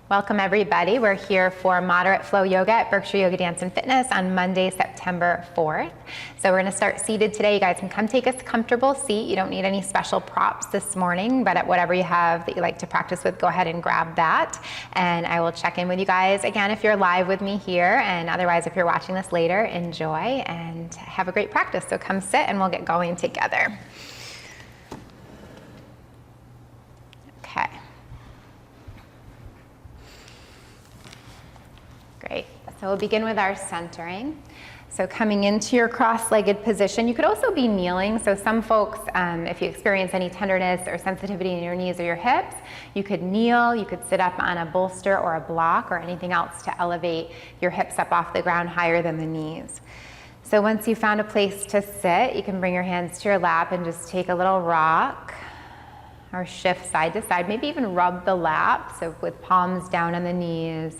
Welcome everybody. We're here for Moderate Flow Yoga at Berkshire Yoga Dance and Fitness on Monday, September 4th. So we're going to start seated today. You guys can come take a comfortable seat. You don't need any special props this morning, but at whatever you have that you like to practice with, go ahead and grab that. And I will check in with you guys again if you're live with me here, and otherwise if you're watching this later, enjoy and have a great practice. So come sit and we'll get going together. Okay. Great. So we'll begin with our centering. So coming into your cross-legged position, you could also be kneeling. So some folks, if you experience any tenderness or sensitivity in your knees or your hips, you could kneel, you could sit up on a bolster or a block or anything else to elevate your hips up off the ground higher than the knees. So once you've found a place to sit, you can bring your hands to your lap and just take a little rock or shift side to side, maybe even rub the lap, so with palms down on the knees.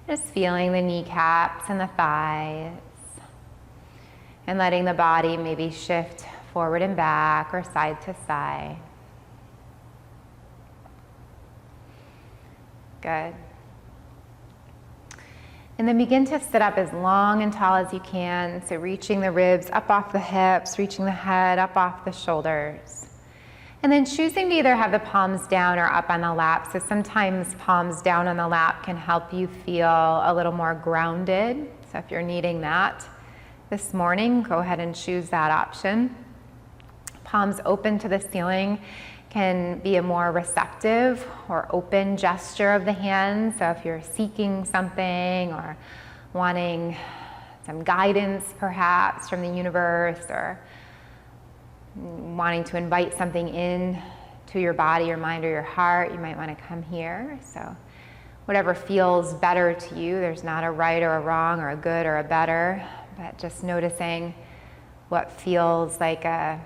Just feeling the kneecaps and the thighs and letting the body maybe shift forward and back or side to side. Good. And then begin to sit up as long and tall as you can. So reaching the ribs up off the hips, reaching the head up off the shoulders. And then choosing to either have the palms down or up on the lap. So sometimes palms down on the lap can help you feel a little more grounded. So if you're needing that this morning, go ahead and choose that option. Palms open to the ceiling can be a more receptive or open gesture of the hands. So if you're seeking something or wanting some guidance perhaps from the universe, or wanting to invite something in to your body, your mind, or your heart, you might want to come here. So whatever feels better to you, there's not a right or a wrong or a good or a better, but just noticing what feels like a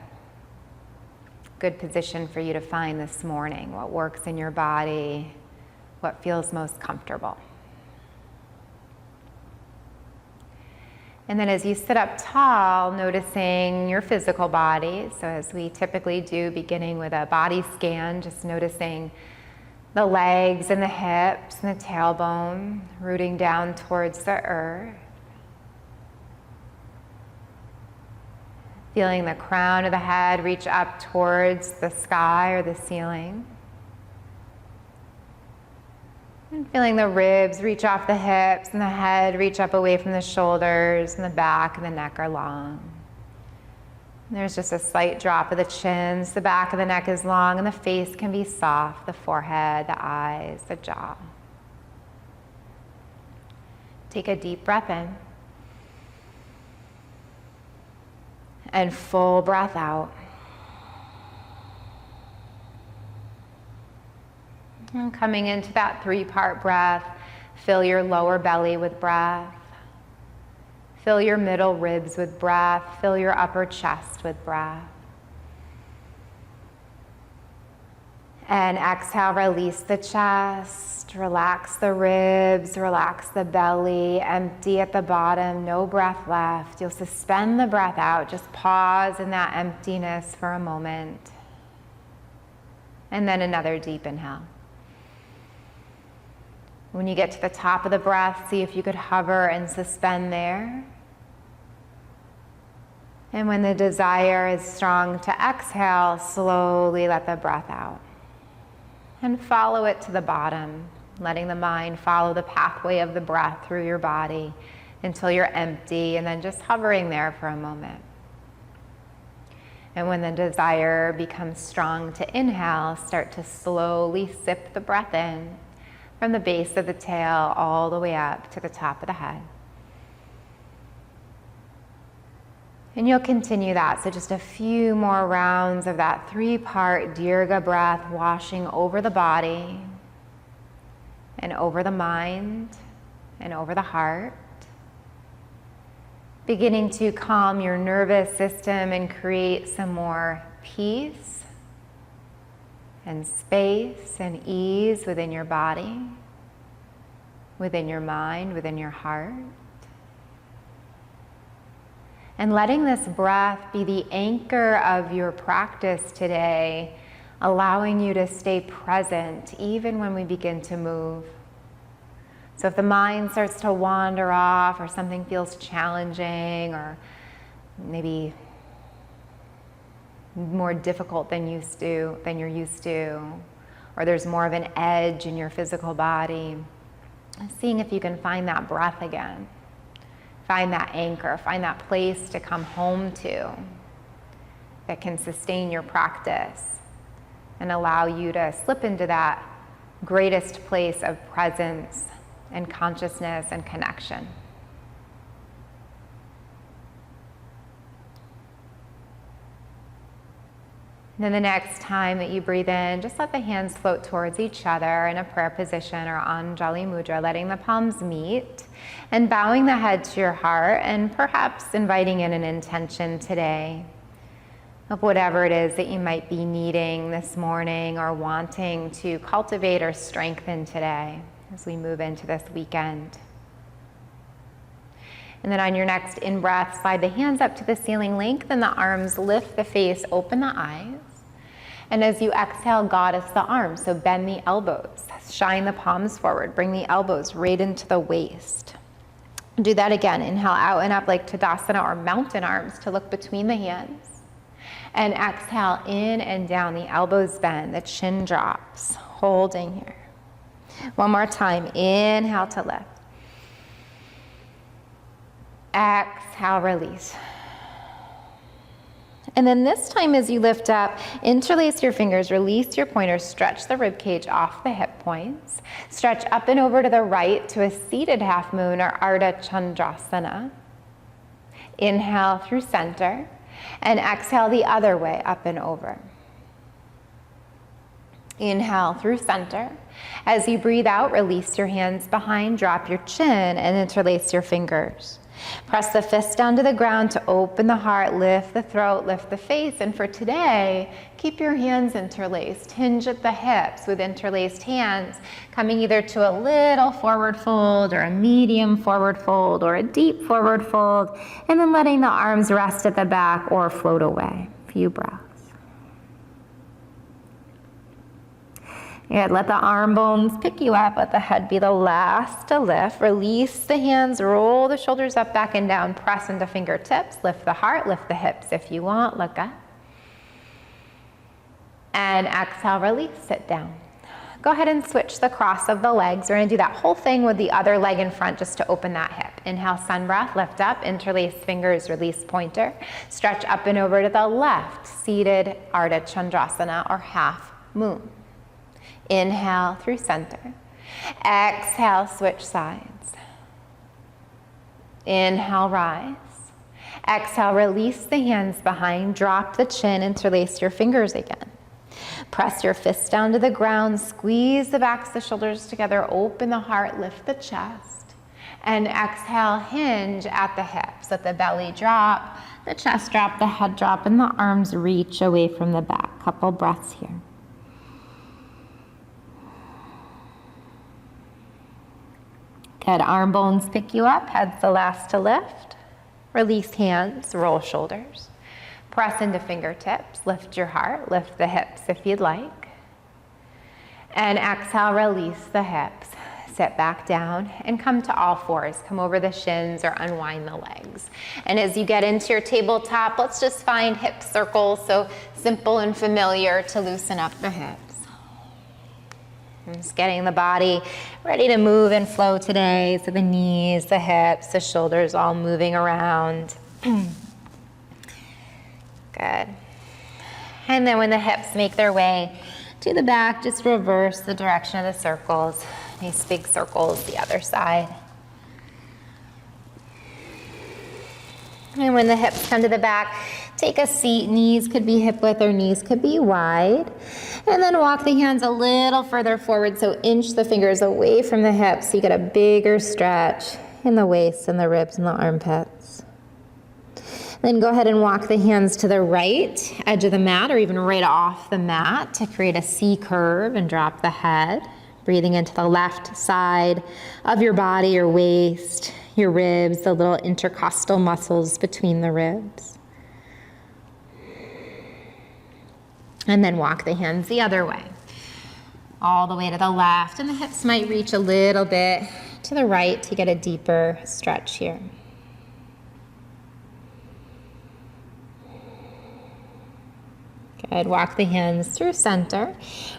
good position for you to find this morning, what works in your body, what feels most comfortable. And then as you sit up tall, noticing your physical body. So as we typically do, beginning with a body scan, just noticing the legs and the hips and the tailbone, rooting down towards the earth. Feeling the crown of the head reach up towards the sky or the ceiling. And feeling the ribs reach off the hips and the head reach up away from the shoulders, and the back and the neck are long. And there's just a slight drop of the chin, so the back of the neck is long and the face can be soft, the forehead, the eyes, the jaw. Take a deep breath in. And full breath out. And coming into that three-part breath, fill your lower belly with breath. Fill your middle ribs with breath. Fill your upper chest with breath. And exhale, release the chest, relax the ribs, relax the belly, empty at the bottom, no breath left. You'll suspend the breath out, just pause in that emptiness for a moment. And then another deep inhale. When you get to the top of the breath, see if you could hover and suspend there. And when the desire is strong to exhale, slowly let the breath out. And follow it to the bottom, letting the mind follow the pathway of the breath through your body until you're empty, and then just hovering there for a moment. And when the desire becomes strong to inhale, start to slowly sip the breath in from the base of the tail all the way up to the top of the head. And you'll continue that, so just a few more rounds of that three-part Dirga breath, washing over the body and over the mind and over the heart. Beginning to calm your nervous system and create some more peace and space and ease within your body, within your mind, within your heart. And letting this breath be the anchor of your practice today, allowing you to stay present even when we begin to move. So if the mind starts to wander off, or something feels challenging, or maybe more difficult than you're used to, or there's more of an edge in your physical body, seeing if you can find that breath again. Find that anchor, find that place to come home to that can sustain your practice and allow you to slip into that greatest place of presence and consciousness and connection. And then the next time that you breathe in, just let the hands float towards each other in a prayer position or Anjali Mudra, letting the palms meet and bowing the head to your heart, and perhaps inviting in an intention today of whatever it is that you might be needing this morning or wanting to cultivate or strengthen today as we move into this weekend. And then on your next in-breath, slide the hands up to the ceiling, lengthen the arms, lift the face, open the eyes. And as you exhale, goddess the arms, so bend the elbows, shine the palms forward, bring the elbows right into the waist. Do that again, inhale out and up like Tadasana or mountain arms to look between the hands. And exhale in and down, the elbows bend, the chin drops, holding here. One more time, inhale to lift. Exhale, release. And then this time as you lift up, interlace your fingers, release your pointers, stretch the rib cage off the hip points. Stretch up and over to the right to a seated half moon or Ardha Chandrasana. Inhale through center and exhale the other way, up and over. Inhale through center. As you breathe out, release your hands behind, drop your chin and interlace your fingers. Press the fists down to the ground to open the heart, lift the throat, lift the face. And for today, keep your hands interlaced. Hinge at the hips with interlaced hands, coming either to a little forward fold or a medium forward fold or a deep forward fold, and then letting the arms rest at the back or float away. A few breaths. Good. Let the arm bones pick you up. Let the head be the last to lift. Release the hands, roll the shoulders up, back and down. Press into fingertips. Lift the heart, lift the hips if you want. Look up. And exhale, release, sit down. Go ahead and switch the cross of the legs. We're going to do that whole thing with the other leg in front just to open that hip. Inhale, sun breath, lift up, interlace fingers, release pointer. Stretch up and over to the left, seated Ardha Chandrasana or half moon. Inhale through center. Exhale, switch sides. Inhale, rise. Exhale, release the hands behind, drop the chin, interlace your fingers again. Press your fists down to the ground, squeeze the backs of the shoulders together, open the heart, lift the chest. And exhale, hinge at the hips. Let the belly drop, the chest drop, the head drop, and the arms reach away from the back. Couple breaths here. Good, arm bones pick you up, head's the last to lift. Release hands, roll shoulders. Press into fingertips, lift your heart, lift the hips if you'd like. And exhale, release the hips. Sit back down and come to all fours. Come over the shins or unwind the legs. And as you get into your tabletop, let's just find hip circles, so simple and familiar to loosen up the hips. Just getting the body ready to move and flow today. So the knees, the hips, the shoulders all moving around. Good. And then when the hips make their way to the back, just reverse the direction of the circles. Nice big circles the other side. And when the hips come to the back, take a seat. Knees could be hip width or knees could be wide. And then walk the hands a little further forward, so inch the fingers away from the hips so you get a bigger stretch in the waist and the ribs and the armpits. Then go ahead and walk the hands to the right edge of the mat or even right off the mat to create a C curve and drop the head. Breathing into the left side of your body, your waist, your ribs, the little intercostal muscles between the ribs. And then walk the hands the other way, all the way to the left, and the hips might reach a little bit to the right to get a deeper stretch here. Good. Walk the hands through center.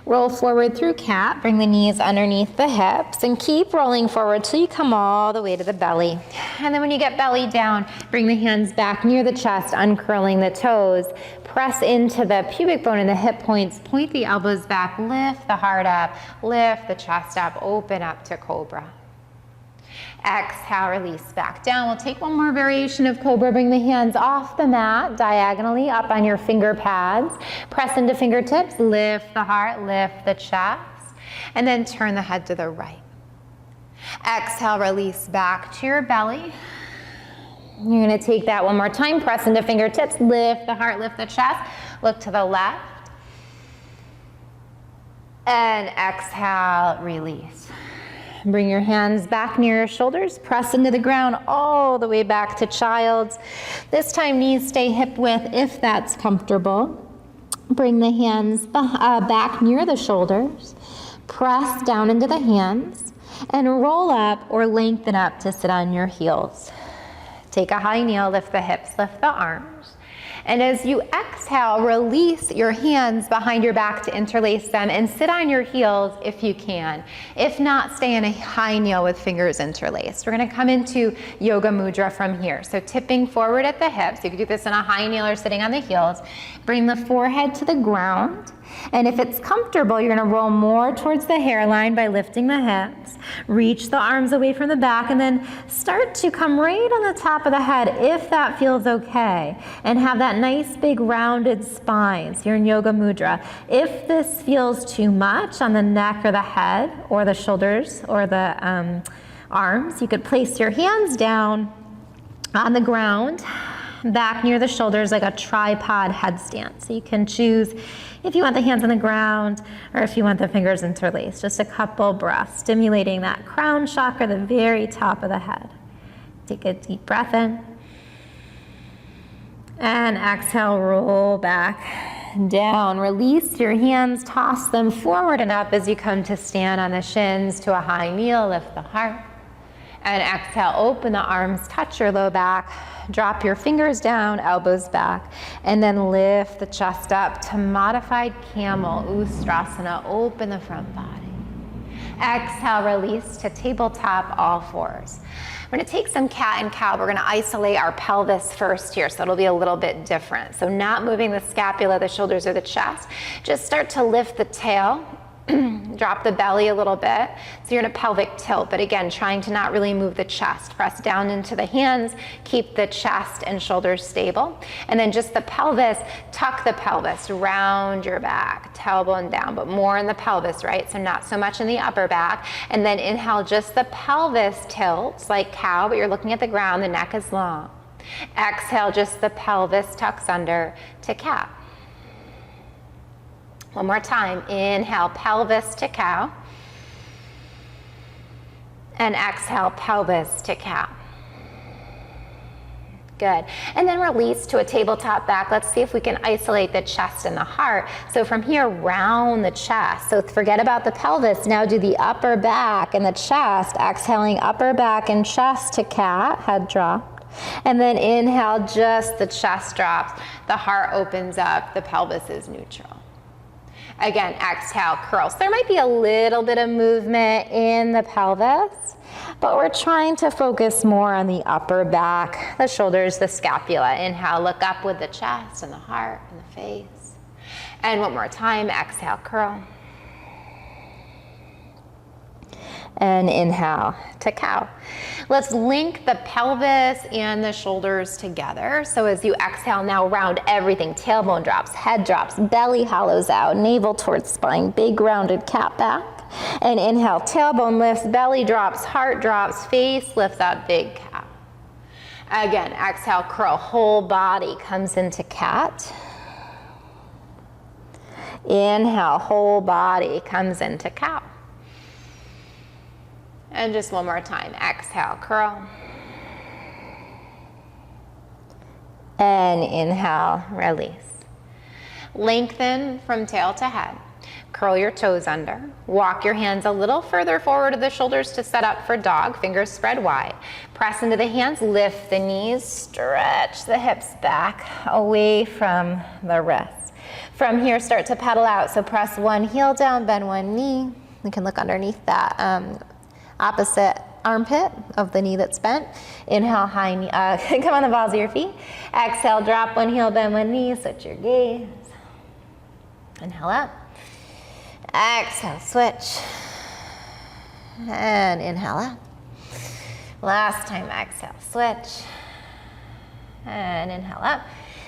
Roll forward through cat. Bring the knees underneath the hips and keep rolling forward till you come all the way to the belly. And then when you get belly down, bring the hands back near the chest, uncurling the toes. Press into the pubic bone and the hip points. Point the elbows back. Lift the heart up. Lift the chest up. Open up to cobra. Exhale, release back down. We'll take one more variation of cobra. Bring the hands off the mat, diagonally up on your finger pads. Press into fingertips, lift the heart, lift the chest, and then turn the head to the right. Exhale, release back to your belly. You're gonna take that one more time. Press into fingertips, lift the heart, lift the chest. Look to the left. And exhale, release. Bring your hands back near your shoulders. Press into the ground all the way back to child's. This time knees stay hip width if that's comfortable. Bring the hands back near the shoulders. Press down into the hands and roll up or lengthen up to sit on your heels. Take a high kneel, lift the hips, lift the arms. And as you exhale, release your hands behind your back to interlace them and sit on your heels if you can. If not, stay in a high kneel with fingers interlaced. We're gonna come into yoga mudra from here. So tipping forward at the hips. You can do this in a high kneel or sitting on the heels. Bring the forehead to the ground. And if it's comfortable, you're gonna roll more towards the hairline by lifting the hips. Reach the arms away from the back and then start to come right on the top of the head if that feels okay. And have that nice big rounded spine. So you're in yoga mudra. If this feels too much on the neck or the head or the shoulders or the arms, you could place your hands down on the ground, back near the shoulders like a tripod headstand. So you can choose if you want the hands on the ground or if you want the fingers interlaced. Just a couple breaths, stimulating that crown chakra, the very top of the head. Take a deep breath in. And exhale, roll back down. Release your hands, toss them forward and up as you come to stand on the shins to a high kneel, lift the heart. And exhale, open the arms, touch your low back, drop your fingers down, elbows back, and then lift the chest up to modified camel, Ustrasana, open the front body. Exhale, release to tabletop, all fours. We're gonna take some cat and cow. We're gonna isolate our pelvis first here, so it'll be a little bit different. So not moving the scapula, the shoulders, or the chest. Just start to lift the tail. Drop the belly a little bit. So you're in a pelvic tilt, but again, trying to not really move the chest. Press down into the hands, keep the chest and shoulders stable. And then just the pelvis, tuck the pelvis, round your back, tailbone down, but more in the pelvis, right? So not so much in the upper back. And then inhale, just the pelvis tilts like cow, but you're looking at the ground, the neck is long. Exhale, just the pelvis tucks under to cat. One more time, inhale, pelvis to cow. And exhale, pelvis to cow. Good. And then release to a tabletop back. Let's see if we can isolate the chest and the heart. So from here, round the chest. So forget about the pelvis. Now do the upper back and the chest. Exhaling, upper back and chest to cat, head dropped. And then inhale, just the chest drops. The heart opens up, the pelvis is neutral. Again, exhale, curl. So there might be a little bit of movement in the pelvis, but we're trying to focus more on the upper back, the shoulders, the scapula. Inhale, look up with the chest and the heart and the face. And one more time, exhale, curl. And inhale to cow. Let's link the pelvis and the shoulders together. So as you exhale, now round everything. Tailbone drops, head drops, belly hollows out, navel towards spine, big rounded cat back. And inhale, tailbone lifts, belly drops, heart drops, face lifts up, big cat. Again, exhale, curl, whole body comes into cat. Inhale, whole body comes into cow. And just one more time, exhale, curl. And inhale, release. Lengthen from tail to head. Curl your toes under. Walk your hands a little further forward to the shoulders to set up for dog. Fingers spread wide. Press into the hands, lift the knees, stretch the hips back away from the wrist. From here, start to pedal out. So press one heel down, bend one knee. You can look underneath that opposite armpit of the knee that's bent. Inhale, high knee, come on the balls of your feet. Exhale, drop one heel, bend one knee, switch your gaze. Inhale up. Exhale, switch. And inhale up. Last time, exhale, switch. And inhale up.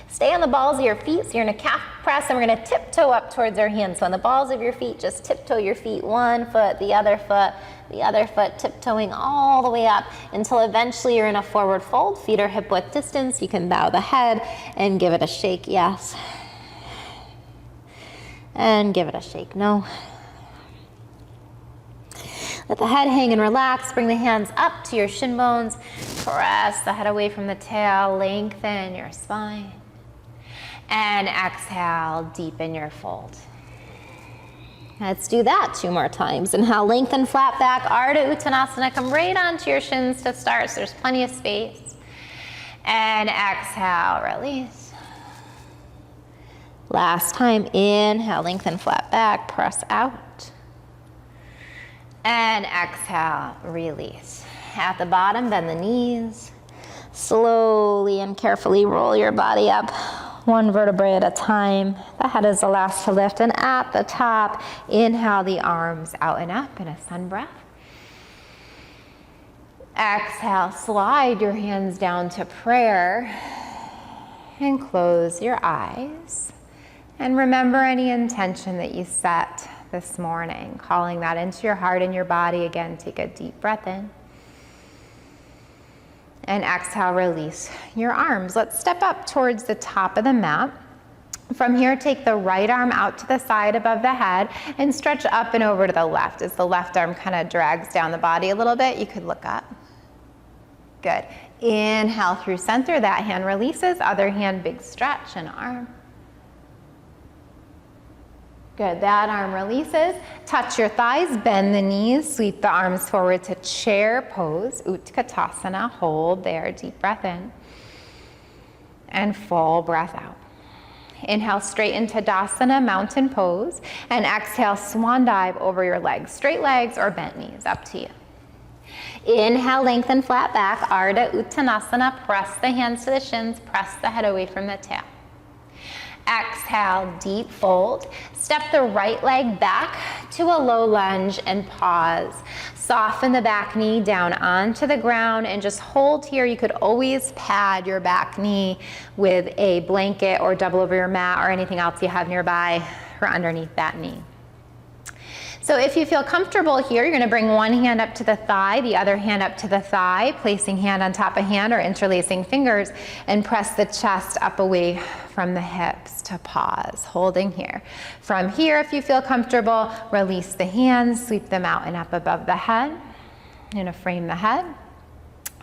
Stay on the balls of your feet, so you're in a calf press, and we're gonna tiptoe up towards our hands. So on the balls of your feet, just tiptoe your feet, one foot, the other foot, tiptoeing all the way up until eventually you're in a forward fold. Feet are hip width distance. You can bow the head and give it a shake, yes. And give it a shake, no. Let the head hang and relax. Bring the hands up to your shin bones. Press the head away from the tail. Lengthen your spine. And exhale, deepen your fold. Let's do that 2 more times. Inhale, lengthen, flat back, Ardha Uttanasana. Come right onto your shins to start, so there's plenty of space. And exhale, release. Last time, inhale, lengthen, flat back, press out. And exhale, release. At the bottom, bend the knees. Slowly and carefully roll your body up, 1 vertebrae at a time. The head is the last to lift. And at the top, inhale the arms out and up in a sun breath. Exhale, slide your hands down to prayer. And close your eyes. And remember any intention that you set this morning, calling that into your heart and your body. Again, take a deep breath in. And exhale, release your arms. Let's step up towards the top of the mat. From here, take the right arm out to the side above the head and stretch up and over to the left. As the left arm kind of drags down the body a little bit, you could look up. Good. Inhale through center. That hand releases. Other hand, big stretch and arm. Good, that arm releases. Touch your thighs, bend the knees, sweep the arms forward to chair pose, Utkatasana. Hold there, deep breath in. And full breath out. Inhale straight into Tadasana, mountain pose. And exhale, Swan Dive over your legs. Straight legs or bent knees, up to you. Inhale, lengthen, flat back, Ardha Uttanasana. Press the hands to the shins, press the head away from the tail. Exhale, deep fold. Step the right leg back to a low lunge and pause. Soften the back knee down onto the ground and just hold here. You could always pad your back knee with a blanket or double over your mat or anything else you have nearby or underneath that knee. So if you feel comfortable here, you're gonna bring one hand up to the thigh, the other hand up to the thigh, placing hand on top of hand or interlacing fingers, and press the chest up away from the hips to pause, holding here. From here, if you feel comfortable, release the hands, sweep them out and up above the head. You're gonna frame the head.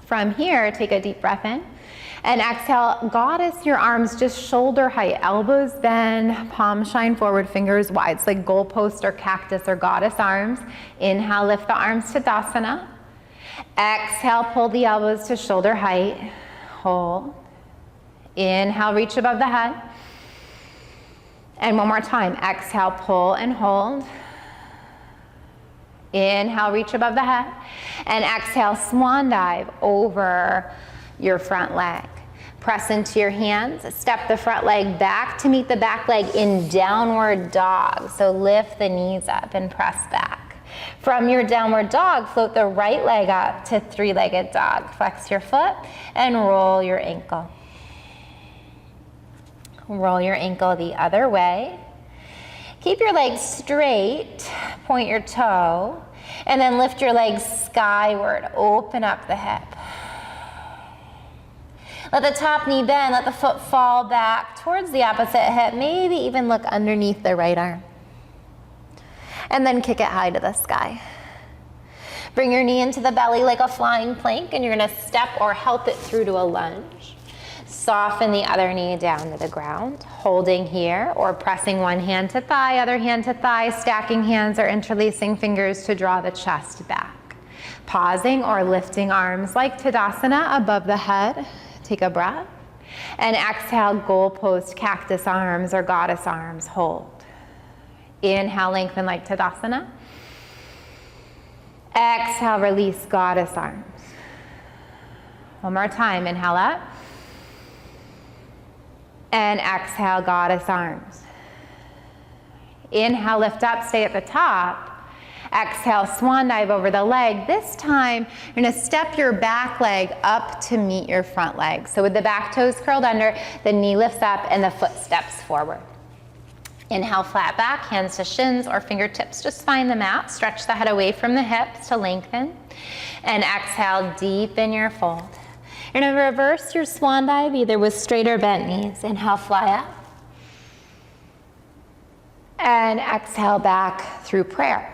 From here, take a deep breath in. And exhale, goddess your arms just shoulder height, elbows bend, palms shine forward, fingers wide. It's like goalpost or cactus or goddess arms. Inhale, lift the arms to Tadasana. Exhale, pull the elbows to shoulder height. Hold. Inhale, reach above the head. And one more time, exhale, pull and hold. Inhale, reach above the head. And exhale, Swan Dive over your front leg. Press into your hands, step the front leg back to meet the back leg in downward dog. So lift the knees up and press back. From your downward dog, float the right leg up to three-legged dog. Flex your foot and roll your ankle. Roll your ankle the other way. Keep your legs straight, point your toe, and then lift your legs skyward. Open up the hip. Let the top knee bend, let the foot fall back towards the opposite hip, maybe even look underneath the right arm. And then kick it high to the sky. Bring your knee into the belly like a flying plank, and you're gonna step or help it through to a lunge. Soften the other knee down to the ground, holding here or pressing one hand to thigh, other hand to thigh, stacking hands or interlacing fingers to draw the chest back. Pausing or lifting arms like Tadasana above the head. Take a breath. And exhale, goalpost cactus arms or goddess arms, hold. Inhale, lengthen like Tadasana. Exhale, release goddess arms. One more time, inhale up. And exhale, goddess arms. Inhale, lift up, stay at the top. Exhale, swan dive over the leg. This time, you're gonna step your back leg up to meet your front leg. So with the back toes curled under, the knee lifts up and the foot steps forward. Inhale, flat back, hands to shins or fingertips, just find the mat. Stretch the head away from the hips to lengthen. And exhale, deepen your fold. You're gonna reverse your swan dive either with straight or bent knees. Inhale, fly up. And exhale back through prayer.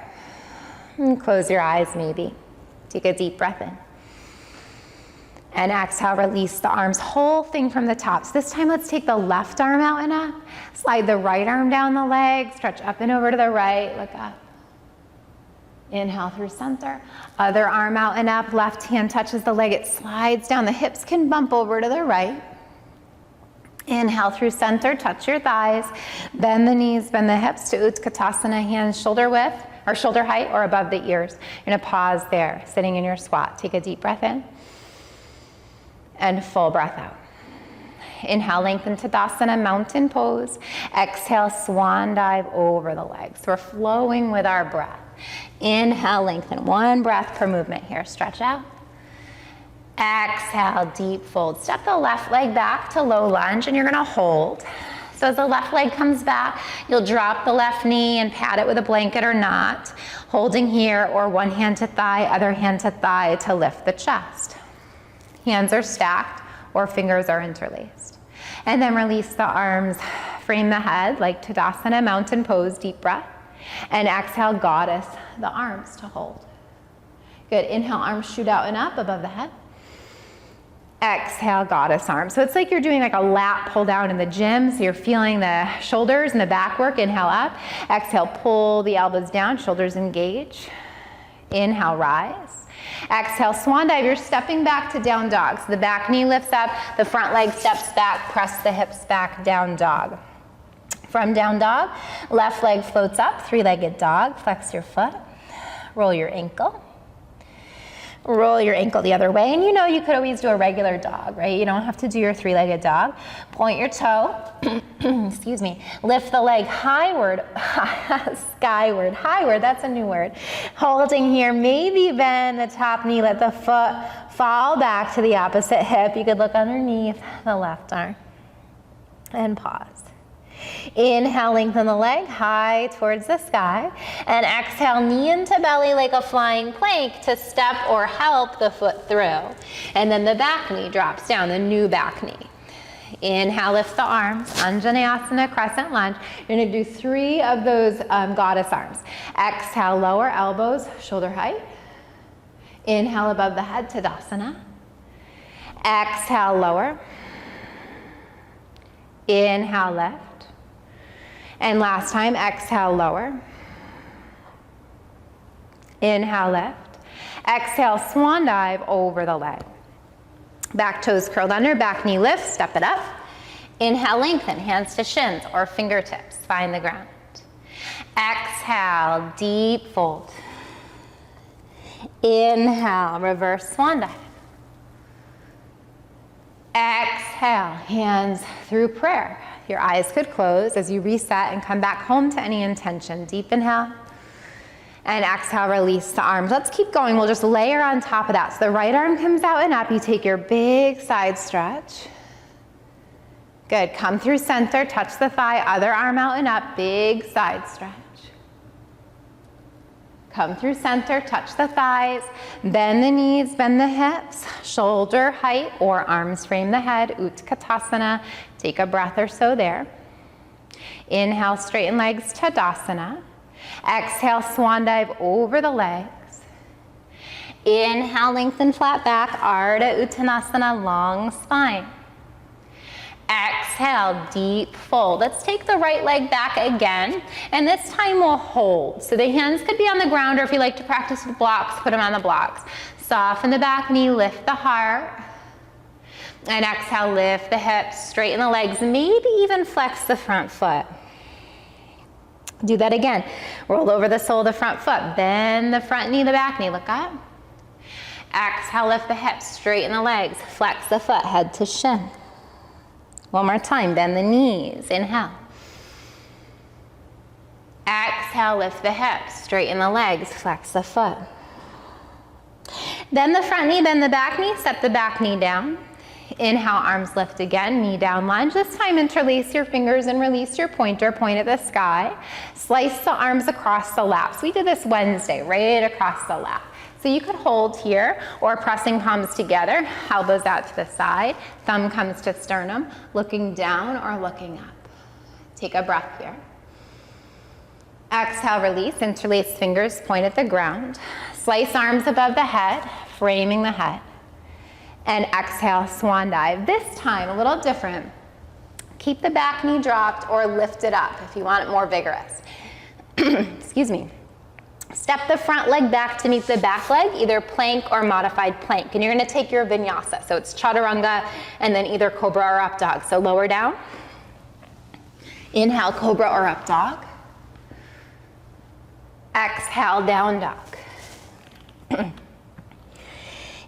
And close your eyes maybe. Take a deep breath in. And exhale, release the arms, whole thing from the top. So this time let's take the left arm out and up. Slide the right arm down the leg, stretch up and over to the right, look up. Inhale through center. Other arm out and up, left hand touches the leg, it slides down. The hips can bump over to the right. Inhale through center, touch your thighs. Bend the knees, bend the hips to Utkatasana, hands shoulder width, or shoulder height or above the ears. You're gonna pause there, sitting in your squat. Take a deep breath in. And full breath out. Inhale, lengthen Tadasana, mountain pose. Exhale, swan dive over the legs. So we're flowing with our breath. Inhale, lengthen. One breath per movement here. Stretch out. Exhale, deep fold. Step the left leg back to low lunge and you're gonna hold. So as the left leg comes back, you'll drop the left knee and pad it with a blanket or not. Holding here or one hand to thigh, other hand to thigh to lift the chest. Hands are stacked or fingers are interlaced. And then release the arms, frame the head like Tadasana, mountain pose, deep breath. And exhale, goddess, the arms to hold. Good, inhale, arms shoot out and up above the head. Exhale, goddess arms. So it's like you're doing like a lat pull down in the gym. So you're feeling the shoulders and the back work. Inhale up. Exhale, pull the elbows down, shoulders engage. Inhale, rise. Exhale, swan dive. You're stepping back to down dog. So the back knee lifts up, the front leg steps back, press the hips back, down dog. From down dog, left leg floats up, three-legged dog. Flex your foot, roll your ankle. Roll your ankle the other way. And you know you could always do a regular dog, right? You don't have to do your three-legged dog. Point your toe, excuse me. Lift the leg highward, skyward, highward, that's a new word. Holding here, maybe bend the top knee, let the foot fall back to the opposite hip. You could look underneath the left arm and pause. Inhale, lengthen the leg high towards the sky. And exhale, knee into belly like a flying plank to step or help the foot through. And then the back knee drops down, the new back knee. Inhale, lift the arms, Anjaneyasana, Crescent Lunge. You're gonna do 3 of those goddess arms. Exhale, lower elbows, shoulder height. Inhale, above the head, Tadasana. Exhale, lower. Inhale, lift. And last time, exhale, lower. Inhale, lift. Exhale, swan dive over the leg. Back toes curled under, back knee lifts, step it up. Inhale, lengthen, hands to shins or fingertips, find the ground. Exhale, deep fold. Inhale, reverse swan dive. Exhale, hands through prayer. Your eyes could close as you reset and come back home to any intention. Deep inhale. And exhale, release the arms. Let's keep going. We'll just layer on top of that. So the right arm comes out and up. You take your big side stretch. Good. Come through center. Touch the thigh. Other arm out and up. Big side stretch. Come through center. Touch the thighs. Bend the knees. Bend the hips. Shoulder height or arms frame the head. Utkatasana. Take a breath or so there. Inhale, straighten legs, Tadasana. Exhale, swan dive over the legs. Inhale, lengthen flat back, Ardha Uttanasana, long spine. exhale, deep fold. Let's take the right leg back again, and this time we'll hold. So the hands could be on the ground, or if you like to practice with blocks, put them on the blocks. Soften the back knee, lift the heart, and exhale, lift the hips, straighten the legs, maybe even flex the front foot. Do that again. Roll over the sole of the front foot, bend the front knee, the back knee, look up. Exhale, lift the hips, straighten the legs, flex the foot, head to shin. One more time, bend the knees, inhale. Exhale, lift the hips, straighten the legs, flex the foot. Bend the front knee, bend the back knee, step the back knee down. Inhale, arms lift again, knee down lunge. This time interlace your fingers and release your pointer, point at the sky. Slice the arms across the laps. We did this Wednesday, right across the lap. So you could hold here or pressing palms together, elbows out to the side, thumb comes to sternum, looking down or looking up. Take a breath here. Exhale, release, interlace fingers, point at the ground. Slice arms above the head, framing the head. And exhale, swan dive. This time, a little different. Keep the back knee dropped or lift it up if you want it more vigorous. Excuse me. Step the front leg back to meet the back leg, either plank or modified plank. And you're gonna take your vinyasa. So it's chaturanga and then either cobra or up dog. So lower down. Inhale, cobra or up dog. Exhale, down dog.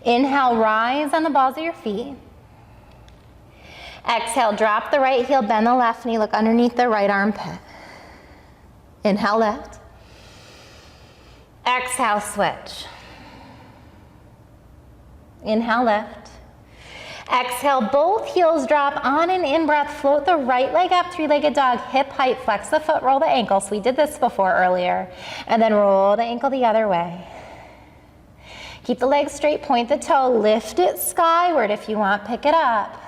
Inhale, rise on the balls of your feet. Exhale, drop the right heel, bend the left knee, look underneath the right armpit. Inhale, lift. Exhale, switch. Inhale, lift. Exhale, both heels drop on an in-breath. Float the right leg up, three-legged dog, hip height, flex the foot, roll the ankle. So we did this before earlier. And then roll the ankle the other way. Keep the legs straight, point the toe, lift it skyward if you want, pick it up.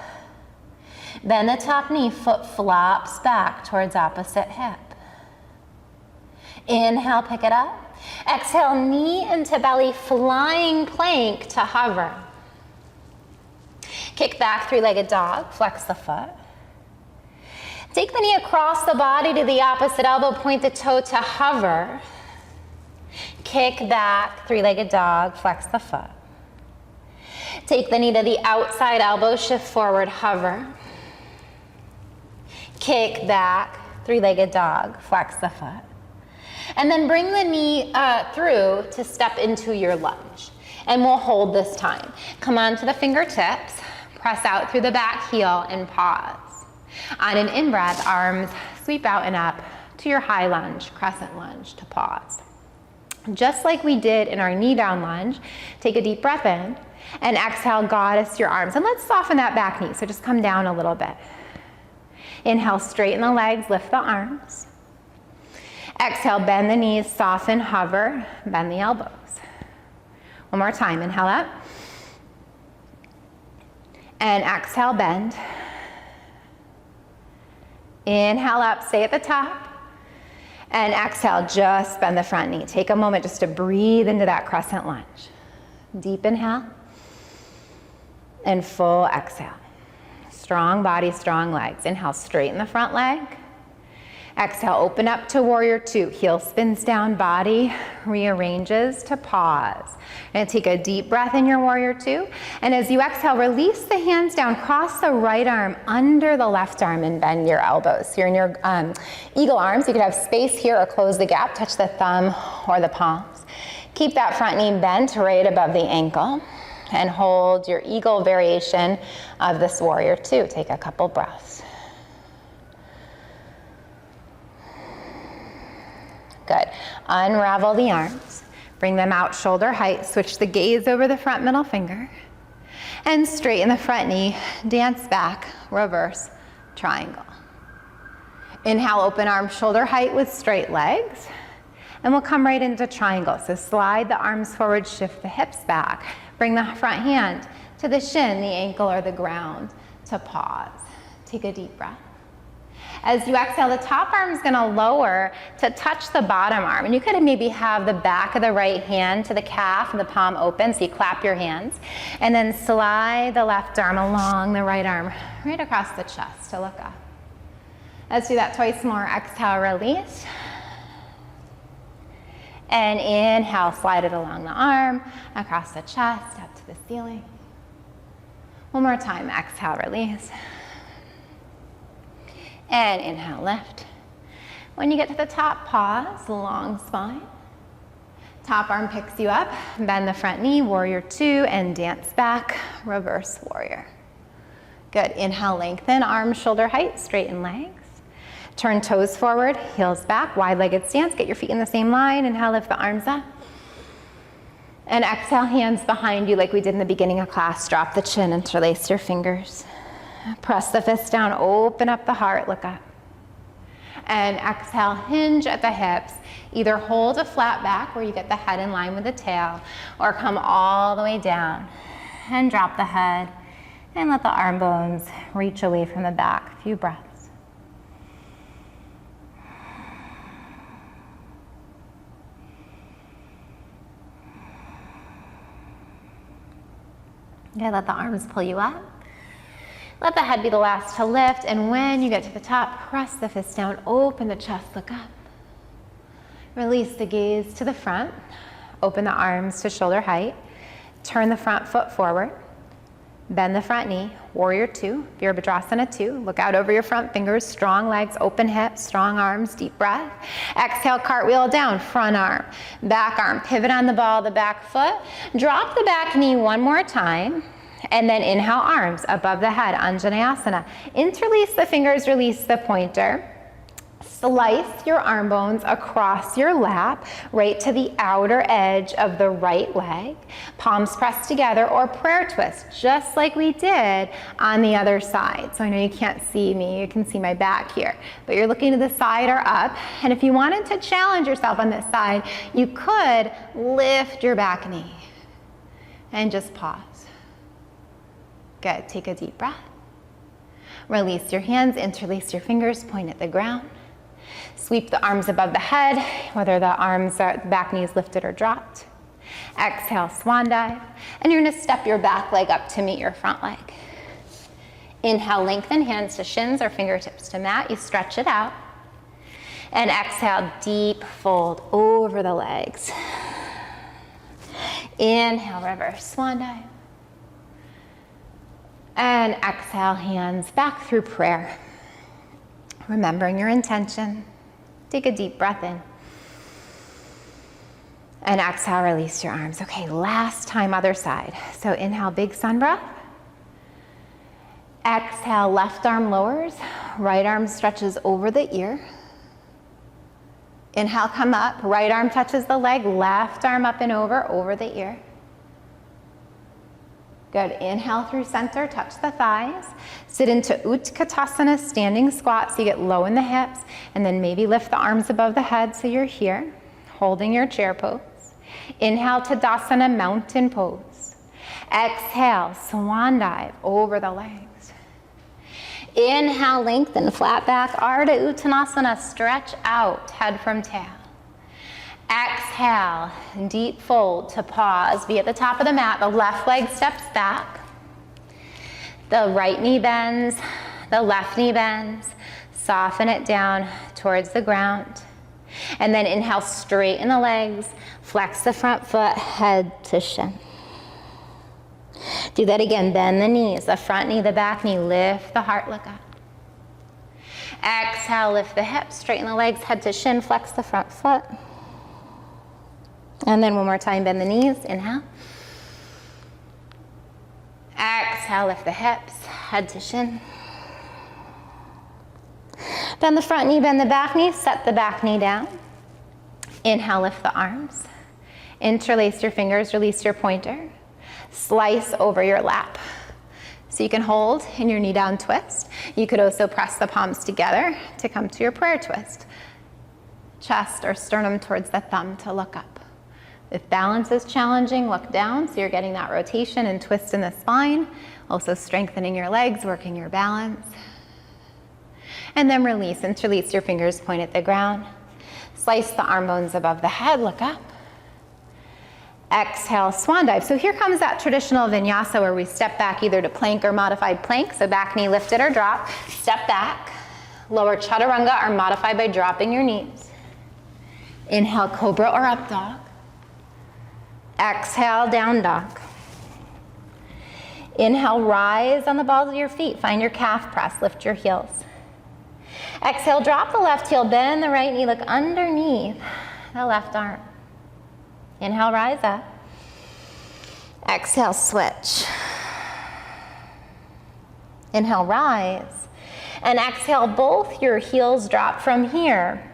Bend the top knee, foot flops back towards opposite hip. Inhale, pick it up. Exhale, knee into belly, flying plank to hover. Kick back, three-legged dog, flex the foot. Take the knee across the body to the opposite elbow, point the toe to hover. Kick back, three-legged dog, flex the foot. Take the knee to the outside elbow, shift forward, hover. Kick back, three-legged dog, flex the foot. And then bring the knee through to step into your lunge. And we'll hold this time. Come onto the fingertips, press out through the back heel and pause. On an in-breath, arms sweep out and up to your high lunge, crescent lunge, to pause. Just like we did in our knee down lunge, take a deep breath in and exhale, goddess your arms. And let's soften that back knee, so just come down a little bit. Inhale, straighten the legs, lift the arms. Exhale, bend the knees, soften, hover, bend the elbows. One more time, inhale up. And exhale, bend. Inhale up, stay at the top. And exhale, just bend the front knee. Take a moment just to breathe into that crescent lunge. Deep inhale. And full exhale. Strong body, strong legs. Inhale, straighten the front leg. Exhale, open up to warrior two. Heel spins down, body rearranges to pause. And take a deep breath in your warrior two. And as you exhale, release the hands down, cross the right arm under the left arm and bend your elbows. So you're in your eagle arms. You could have space here or close the gap, touch the thumb or the palms. Keep that front knee bent right above the ankle and hold your eagle variation of this warrior two. Take a couple breaths. Good. Unravel the arms. Bring them out shoulder height. Switch the gaze over the front middle finger. And straighten the front knee. Dance back. Reverse triangle. Inhale, open arms shoulder height with straight legs. And we'll come right into triangle. So slide the arms forward, shift the hips back. Bring the front hand to the shin, the ankle, or the ground to pause. Take a deep breath. As you exhale, the top arm is going to lower to touch the bottom arm. And you could maybe have the back of the right hand to the calf and the palm open, so you clap your hands. And then slide the left arm along the right arm, right across the chest to look up. Let's do that twice more. Exhale, release. And inhale, slide it along the arm, across the chest, up to the ceiling. One more time. Exhale, release. And inhale, lift. When you get to the top, pause, long spine. Top arm picks you up, bend the front knee, warrior two, and dance back, reverse warrior. Good, inhale, lengthen, arms shoulder height, straighten legs. Turn toes forward, heels back, wide-legged stance, get your feet in the same line. Inhale, lift the arms up. And exhale, hands behind you like we did in the beginning of class. Drop the chin, interlace your fingers. Press the fists down, open up the heart, look up. And exhale, hinge at the hips. Either hold a flat back where you get the head in line with the tail, or come all the way down and drop the head and let the arm bones reach away from the back. A few breaths. Okay, let the arms pull you up. Let the head be the last to lift, and when you get to the top, press the fists down, open the chest, look up. Release the gaze to the front, open the arms to shoulder height, turn the front foot forward, bend the front knee, warrior two, Virabhadrasana two, look out over your front fingers, strong legs, open hips, strong arms, deep breath. Exhale, cartwheel down, front arm, back arm, pivot on the ball of the back foot, drop the back knee one more time. And then inhale, arms above the head, Anjaneyasana. Interlace the fingers, release the pointer. Slice your arm bones across your lap, right to the outer edge of the right leg. Palms pressed together, or prayer twist, just like we did on the other side. So I know you can't see me, you can see my back here, but you're looking to the side or up. And if you wanted to challenge yourself on this side, you could lift your back knee and just pause. Good, take a deep breath. Release your hands, interlace your fingers, point at the ground. Sweep the arms above the head, whether the arms are, the back knee is lifted or dropped. Exhale, Swan Dive. And you're gonna step your back leg up to meet your front leg. Inhale, lengthen, hands to shins or fingertips to mat. You stretch it out. And exhale, deep fold over the legs. Inhale, reverse Swan Dive. And exhale, hands back through prayer. Remembering your intention. Take a deep breath in. And exhale, release your arms. Okay, last time, other side. So inhale, big sun breath. Exhale, left arm lowers, right arm stretches over the ear. Inhale, come up, right arm touches the leg, left arm up and over the ear. Good, inhale through center, touch the thighs. Sit into Utkatasana, standing squat, so you get low in the hips, and then maybe lift the arms above the head so you're here, holding your chair pose. Inhale, Tadasana, mountain pose. Exhale, Swan Dive, over the legs. Inhale, lengthen, flat back, Ardha Uttanasana, stretch out, head from tail. Exhale, deep fold to pause. Be at the top of the mat. The left leg steps back. The right knee bends. The left knee bends. Soften it down towards the ground. And then inhale, straighten the legs. Flex the front foot, head to shin. Do that again. Bend the knees. The front knee, the back knee. Lift the heart, look up. Exhale, lift the hips. Straighten the legs, head to shin. Flex the front foot. And then one more time, bend the knees, inhale. Exhale, lift the hips, head to shin. Bend the front knee, bend the back knee, set the back knee down. Inhale, lift the arms. Interlace your fingers, release your pointer. Slice over your lap. So you can hold in your knee down twist. You could also press the palms together to come to your prayer twist. Chest or sternum towards the thumb to look up. If balance is challenging, look down so you're getting that rotation and twist in the spine. Also strengthening your legs, working your balance. And then release. Interlace your fingers, point at the ground. Slice the arm bones above the head, look up. Exhale, swan dive. So here comes that traditional vinyasa where we step back either to plank or modified plank. So back knee lifted or drop. Step back. Lower chaturanga or modify by dropping your knees. Inhale, cobra or up dog. Exhale, down dog. Inhale, rise on the balls of your feet. Find your calf press, lift your heels. Exhale, drop the left heel, bend the right knee, look underneath the left arm. Inhale, rise up. Exhale, switch. Inhale, rise. And exhale, both your heels drop from here.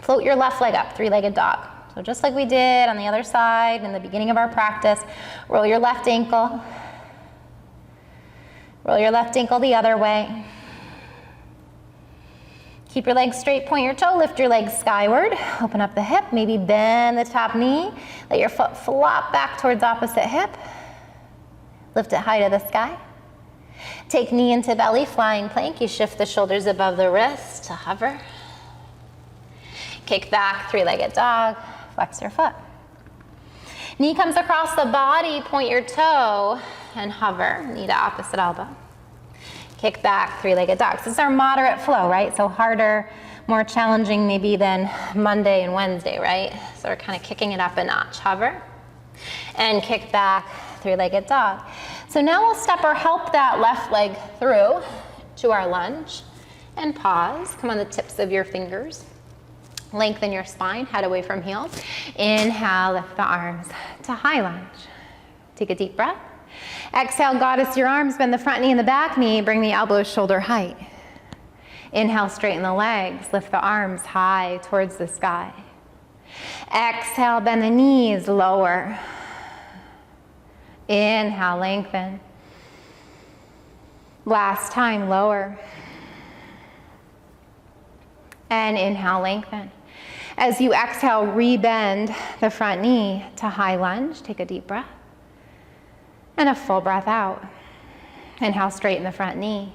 Float your left leg up, three-legged dog. So just like we did on the other side in the beginning of our practice, roll your left ankle. Roll your left ankle the other way. Keep your legs straight, point your toe, lift your legs skyward, open up the hip, maybe bend the top knee, let your foot flop back towards opposite hip, lift it high to the sky. Take knee into belly, flying plank, you shift the shoulders above the wrist to hover. Kick back, three-legged dog, flex your foot. Knee comes across the body, point your toe, and hover, knee to opposite elbow. Kick back, three-legged dogs. This is our moderate flow, right? So harder, more challenging maybe than Monday and Wednesday, right? So we're kind of kicking it up a notch. Hover, and kick back, three-legged dog. So now we'll step or help that left leg through to our lunge, and pause. Come on the tips of your fingers. Lengthen your spine, head away from heels. Inhale, lift the arms to high lunge. Take a deep breath. Exhale, goddess your arms, bend the front knee and the back knee, bring the elbows shoulder height. Inhale, straighten the legs, lift the arms high towards the sky. Exhale, bend the knees, lower. Inhale, lengthen. Last time, lower. And inhale, lengthen. As you exhale, rebend the front knee to high lunge. Take a deep breath. And a full breath out. Inhale, straighten the front knee.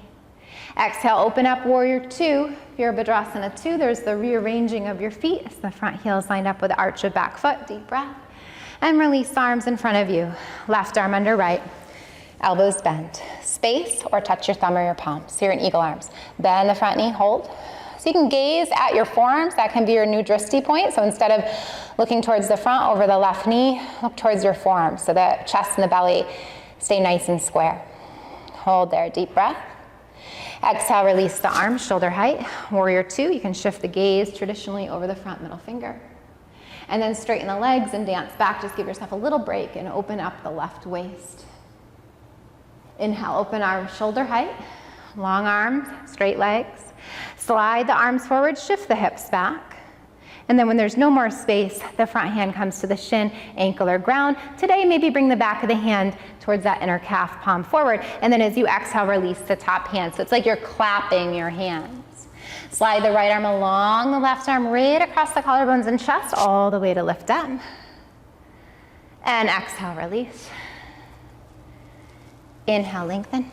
Exhale, open up warrior two. Virabhadrasana 2, there's the rearranging of your feet as the front heel is lined up with the arch of back foot. Deep breath. And release arms in front of you. Left arm under right. Elbows bent. Space or touch your thumb or your palms. So you're in eagle arms. Bend the front knee, hold. So you can gaze at your forearms. That can be your new drishti point. So instead of looking towards the front over the left knee, look towards your forearms so the chest and the belly stay nice and square. Hold there, deep breath. Exhale, release the arms, shoulder height. Warrior 2, you can shift the gaze traditionally over the front middle finger. And then straighten the legs and dance back. Just give yourself a little break and open up the left waist. Inhale, open arms, shoulder height. Long arms, straight legs. Slide the arms forward, shift the hips back. And then when there's no more space, the front hand comes to the shin, ankle or ground. Today, maybe bring the back of the hand towards that inner calf, palm forward. And then as you exhale, release the top hand. So it's like you're clapping your hands. Slide the right arm along the left arm, right across the collarbones and chest, all the way to lift up. And exhale, release. Inhale, lengthen.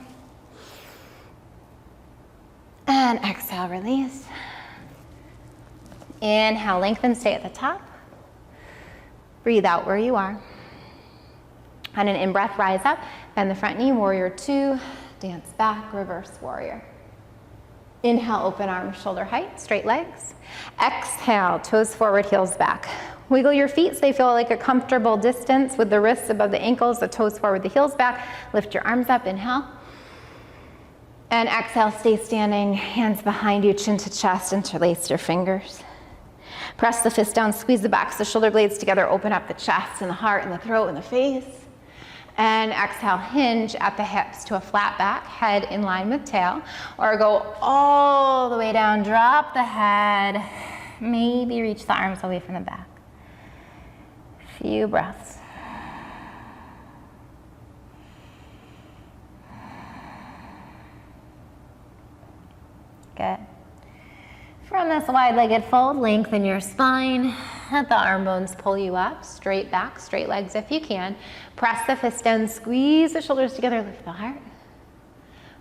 And exhale, release. Inhale, lengthen, stay at the top. Breathe out where you are. On an in-breath, rise up, bend the front knee, warrior 2, dance back, reverse warrior. Inhale, open arms, shoulder height, straight legs. Exhale, toes forward, heels back. Wiggle your feet so they feel like a comfortable distance with the wrists above the ankles, the toes forward, the heels back. Lift your arms up, inhale. And exhale, stay standing, hands behind you, chin to chest, interlace your fingers. Press the fist down, squeeze the backs, the shoulder blades together, open up the chest and the heart and the throat and the face. And exhale, hinge at the hips to a flat back, head in line with tail, or go all the way down, drop the head, maybe reach the arms away from the back. Few breaths. Good. From this wide-legged fold, lengthen your spine. Let the arm bones pull you up. Straight back, straight legs if you can. Press the fist down, squeeze the shoulders together, lift the heart.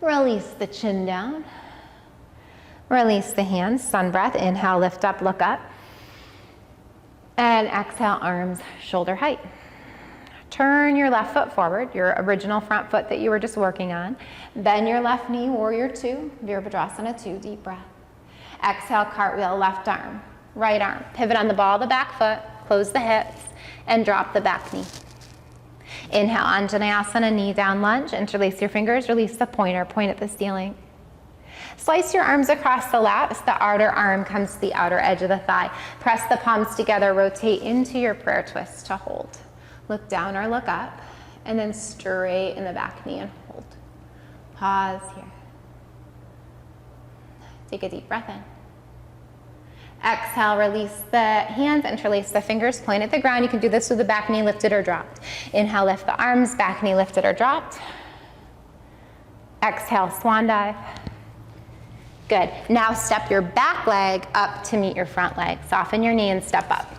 Release the chin down. Release the hands, sun breath. Inhale, lift up, look up. And exhale, arms shoulder height. Turn your left foot forward, your original front foot that you were just working on. Bend your left knee, warrior two, Virabhadrasana 2, deep breath. Exhale, cartwheel, left arm, right arm. Pivot on the ball of the back foot, close the hips, and drop the back knee. Inhale, Anjaneyasana, knee down lunge. Interlace your fingers, release the pointer, point at the ceiling. Slice your arms across the laps. The outer arm comes to the outer edge of the thigh. Press the palms together, rotate into your prayer twist to hold. Look down or look up, and then straight in the back knee and hold. Pause here. Take a deep breath in. Exhale, release the hands, interlace the fingers, point at the ground. You can do this with the back knee lifted or dropped. Inhale, lift the arms, back knee lifted or dropped. Exhale, swan dive. Good. Now step your back leg up to meet your front leg. Soften your knee and step up.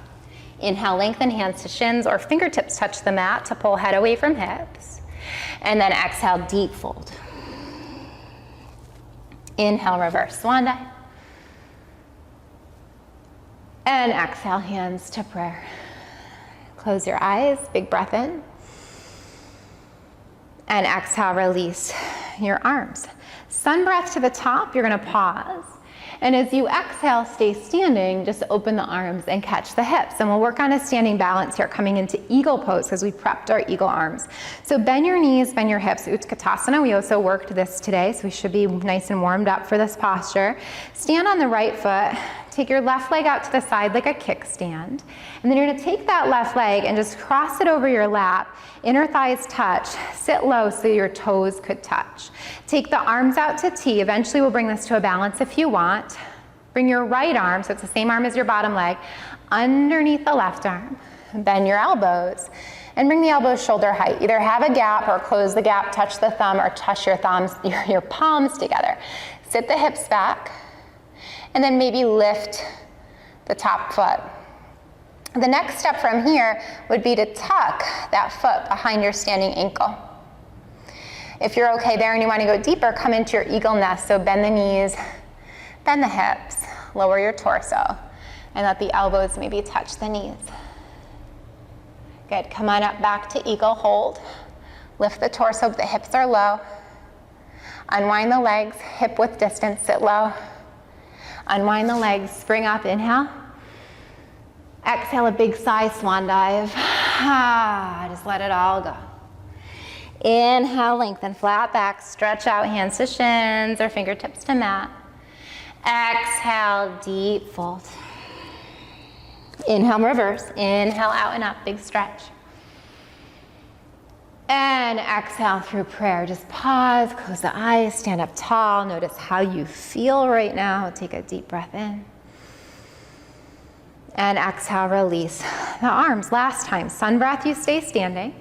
Inhale, lengthen hands to shins or fingertips touch the mat to pull head away from hips. And then exhale, deep fold. Inhale, reverse swan dive. And exhale, hands to prayer. Close your eyes, big breath in. And exhale, release your arms. Sun breath to the top, you're gonna pause. And as you exhale, stay standing, just open the arms and catch the hips. And we'll work on a standing balance here, coming into eagle pose because we prepped our eagle arms. So bend your knees, bend your hips, Utkatasana. We also worked this today, so we should be nice and warmed up for this posture. Stand on the right foot, take your left leg out to the side like a kickstand. And then you're gonna take that left leg and just cross it over your lap. Inner thighs touch, sit low so your toes could touch. Take the arms out to T. Eventually we'll bring this to a balance if you want. Bring your right arm, so it's the same arm as your bottom leg, underneath the left arm. Bend your elbows and bring the elbows shoulder height. Either have a gap or close the gap, touch the thumb or touch your thumbs, your palms together. Sit the hips back and then maybe lift the top foot. The next step from here would be to tuck that foot behind your standing ankle. If you're okay there and you want to go deeper, come into your eagle nest. So bend the knees, bend the hips, lower your torso, and let the elbows maybe touch the knees. Good, come on up back to eagle, hold. Lift the torso, the hips are low. Unwind the legs, hip width distance, sit low. Unwind the legs, spring up, inhale. Exhale, a big sigh, swan dive. Just let it all go. Inhale, lengthen, flat back, stretch out, hands to shins or fingertips to mat. Exhale, deep fold. Inhale, reverse. Inhale, out and up, big stretch. And exhale through prayer. Just pause, close the eyes, stand up tall. Notice how you feel right now. Take a deep breath in. And exhale, release the arms. Last time, sun breath, you stay standing.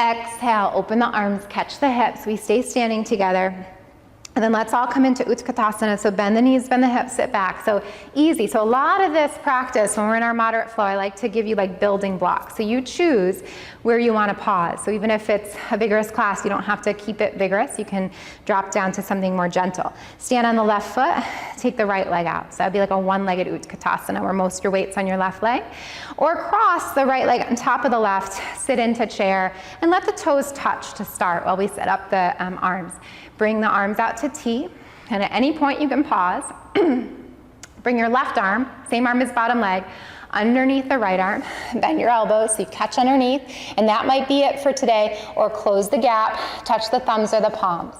Exhale, open the arms, catch the hips. We stay standing together. And then let's all come into Utkatasana. So bend the knees, bend the hips, sit back. So easy. So a lot of this practice, when we're in our moderate flow, I like to give you like building blocks. So you choose where you want to pause. So even if it's a vigorous class, you don't have to keep it vigorous. You can drop down to something more gentle. Stand on the left foot, take the right leg out. So that'd be like a one-legged Utkatasana where most of your weight's on your left leg. Or cross the right leg on top of the left, sit into chair, and let the toes touch to start while we set up the arms. Bring the arms out to T, and at any point you can pause. Bring your left arm, same arm as bottom leg, underneath the right arm. Bend your elbows so you catch underneath, and that might be it for today, or close the gap, touch the thumbs or the palms.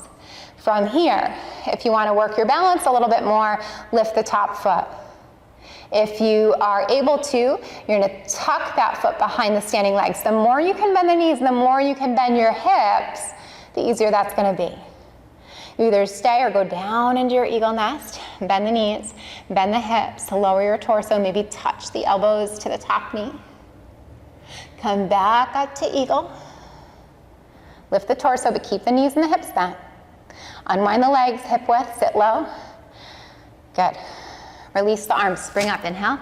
From here, if you want to work your balance a little bit more, lift the top foot. If you are able to, you're going to tuck that foot behind the standing legs. The more you can bend the knees, the more you can bend your hips, the easier that's going to be. You either stay or go down into your eagle nest, bend the knees, bend the hips, lower your torso, maybe touch the elbows to the top knee. Come back up to eagle. Lift the torso, but keep the knees and the hips bent. Unwind the legs, hip width, sit low. Good. Release the arms, spring up, inhale.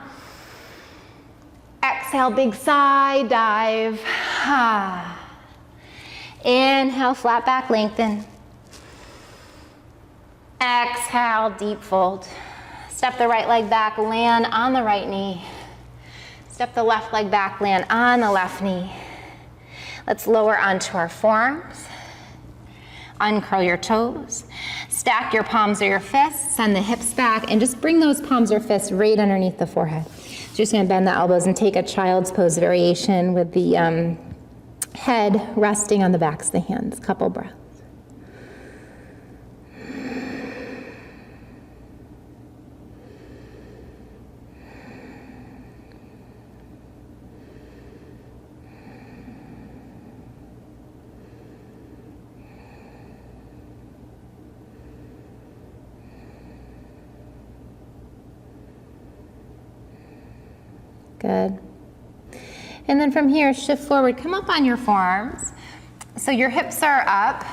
Exhale, big side dive. Inhale, flat back, lengthen. Exhale, deep fold. Step the right leg back, land on the right knee. Step the left leg back, land on the left knee. Let's lower onto our forearms. Uncurl your toes. Stack your palms or your fists, send the hips back, and just bring those palms or fists right underneath the forehead. So just gonna bend the elbows and take a child's pose variation with the head resting on the backs of the hands. Couple breaths. Good. And then from here, shift forward, come up on your forearms. So your hips are up,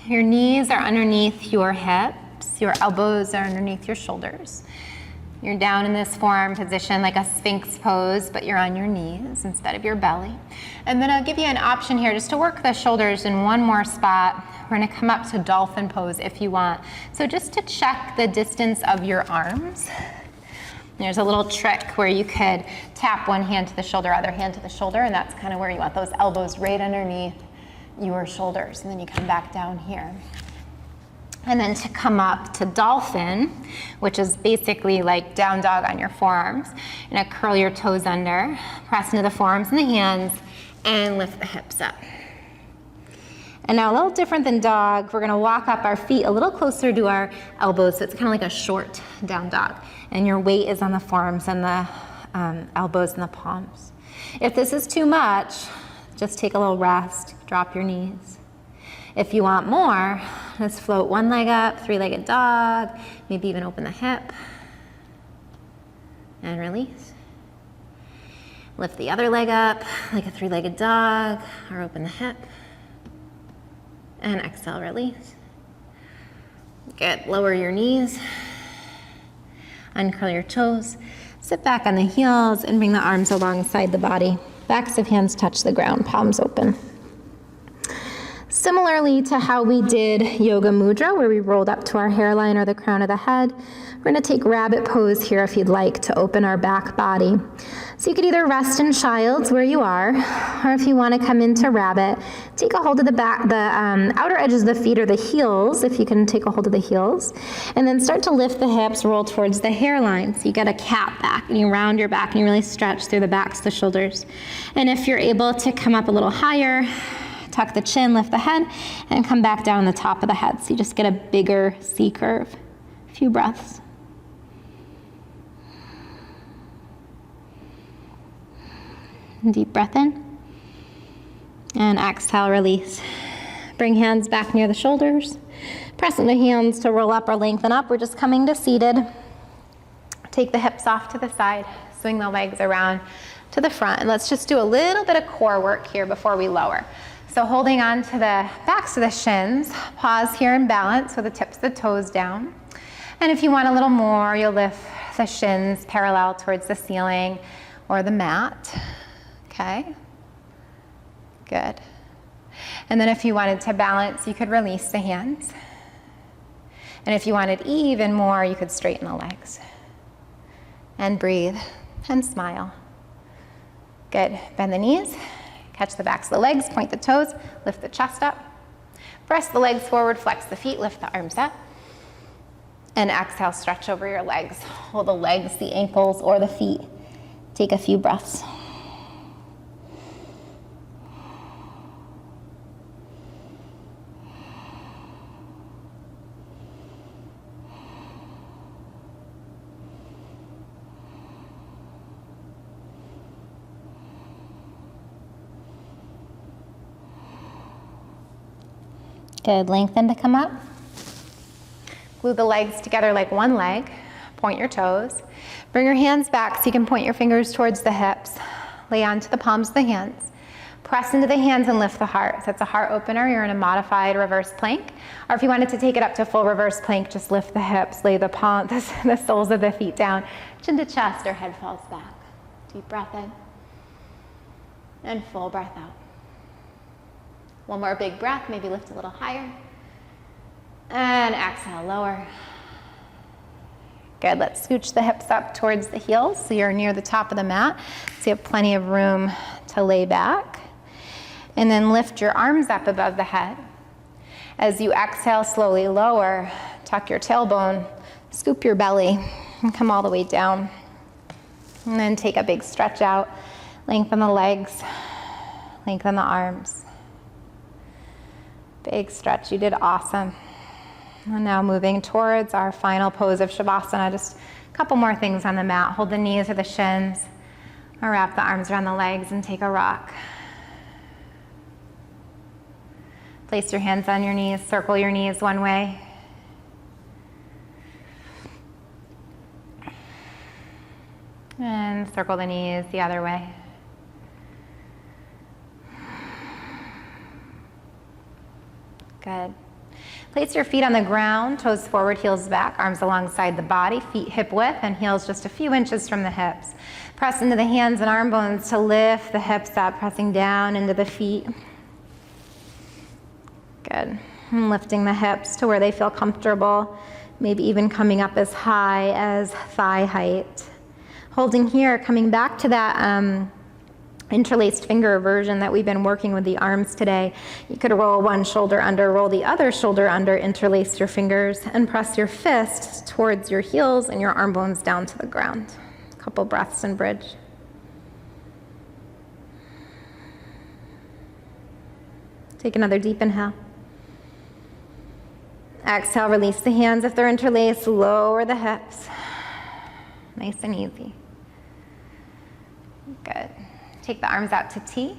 your knees are underneath your hips, your elbows are underneath your shoulders. You're down in this forearm position like a Sphinx pose, but you're on your knees instead of your belly. And then I'll give you an option here just to work the shoulders in one more spot. We're gonna come up to Dolphin Pose if you want. So just to check the distance of your arms, there's a little trick where you could tap one hand to the shoulder, other hand to the shoulder, and that's kind of where you want those elbows right underneath your shoulders. And then you come back down here. And then to come up to Dolphin, which is basically like down dog on your forearms. You're gonna curl your toes under, press into the forearms and the hands, and lift the hips up. And now a little different than dog, we're gonna walk up our feet a little closer to our elbows, so it's kind of like a short down dog. And your weight is on the forearms and the elbows and the palms. If this is too much, just take a little rest, drop your knees. If you want more, just float one leg up, three-legged dog, maybe even open the hip, and release. Lift the other leg up like a three-legged dog, or open the hip, and exhale, release. Good, lower your knees, uncurl your toes, sit back on the heels, and bring the arms alongside the body. Backs of hands touch the ground, palms open. Similarly to how we did Yoga Mudra, where we rolled up to our hairline or the crown of the head, we're gonna take rabbit pose here if you'd like to open our back body. So you could either rest in child's where you are, or if you wanna come into rabbit, take a hold of the back, the outer edges of the feet or the heels, if you can take a hold of the heels, and then start to lift the hips, roll towards the hairline. So you get a cat back and you round your back and you really stretch through the backs of the shoulders. And if you're able to come up a little higher, tuck the chin, lift the head, and come back down the top of the head. So you just get a bigger C curve. A few breaths. Deep breath in. And exhale, release. Bring hands back near the shoulders. Press into hands to roll up or lengthen up. We're just coming to seated. Take the hips off to the side. Swing the legs around to the front. And let's just do a little bit of core work here before we lower. So holding on to the backs of the shins, pause here and balance with the tips of the toes down. And if you want a little more, you'll lift the shins parallel towards the ceiling or the mat. Okay, good. And then if you wanted to balance, you could release the hands. And if you wanted even more, you could straighten the legs. And breathe and smile. Good, bend the knees. Catch the backs of the legs, point the toes, lift the chest up. Press the legs forward, flex the feet, lift the arms up. And exhale, stretch over your legs. Hold the legs, the ankles, or the feet. Take a few breaths. Good, lengthen to come up. Glue the legs together like one leg. Point your toes. Bring your hands back so you can point your fingers towards the hips. Lay onto the palms of the hands. Press into the hands and lift the heart. So that's a heart opener. You're in a modified reverse plank. Or if you wanted to take it up to full reverse plank, just lift the hips, lay the soles of the feet down, chin to chest or head falls back. Deep breath in. And full breath out. One more big breath, maybe lift a little higher. And exhale, lower. Good, let's scooch the hips up towards the heels so you're near the top of the mat, so you have plenty of room to lay back. And then lift your arms up above the head. As you exhale, slowly lower, tuck your tailbone, scoop your belly, and come all the way down. And then take a big stretch out, lengthen the legs, lengthen the arms. Big stretch, you did awesome. And now moving towards our final pose of Shavasana, just a couple more things on the mat. Hold the knees or the shins, or wrap the arms around the legs and take a rock. Place your hands on your knees, circle your knees one way. And circle the knees the other way. Good. Place your feet on the ground, toes forward, heels back, arms alongside the body, feet hip width, and heels just a few inches from the hips. Press into the hands and arm bones to lift the hips up, pressing down into the feet. Good. And lifting the hips to where they feel comfortable, maybe even coming up as high as thigh height. Holding here, coming back to that interlaced finger version that we've been working with the arms today. You could roll one shoulder under, roll the other shoulder under, interlace your fingers, and press your fists towards your heels and your arm bones down to the ground. A couple breaths in bridge. Take another deep inhale. Exhale, release the hands if they're interlaced, lower the hips. Nice and easy. Good. Take the arms out to T.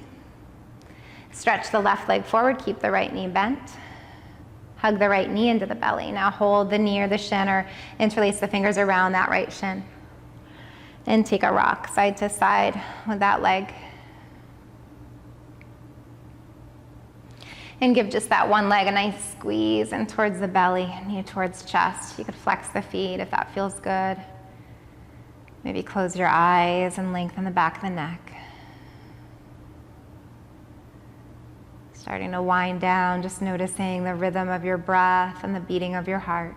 Stretch the left leg forward, keep the right knee bent. Hug the right knee into the belly. Now hold the knee or the shin or interlace the fingers around that right shin. And take a rock side to side with that leg. And give just that one leg a nice squeeze in towards the belly, knee towards chest. You could flex the feet if that feels good. Maybe close your eyes and lengthen the back of the neck. Starting to wind down, just noticing the rhythm of your breath and the beating of your heart.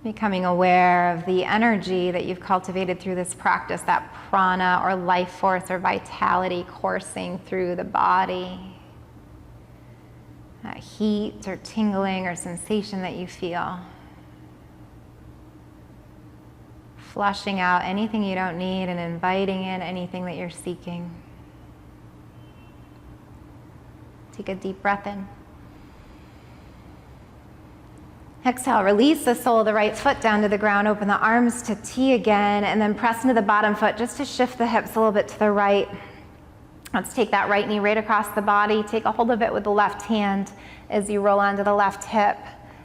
Becoming aware of the energy that you've cultivated through this practice, that prana or life force or vitality coursing through the body. That heat or tingling or sensation that you feel. Flushing out anything you don't need and inviting in anything that you're seeking. Take a deep breath in. Exhale, release the sole of the right foot down to the ground, open the arms to T again, and then press into the bottom foot just to shift the hips a little bit to the right. Let's take that right knee right across the body, take a hold of it with the left hand as you roll onto the left hip,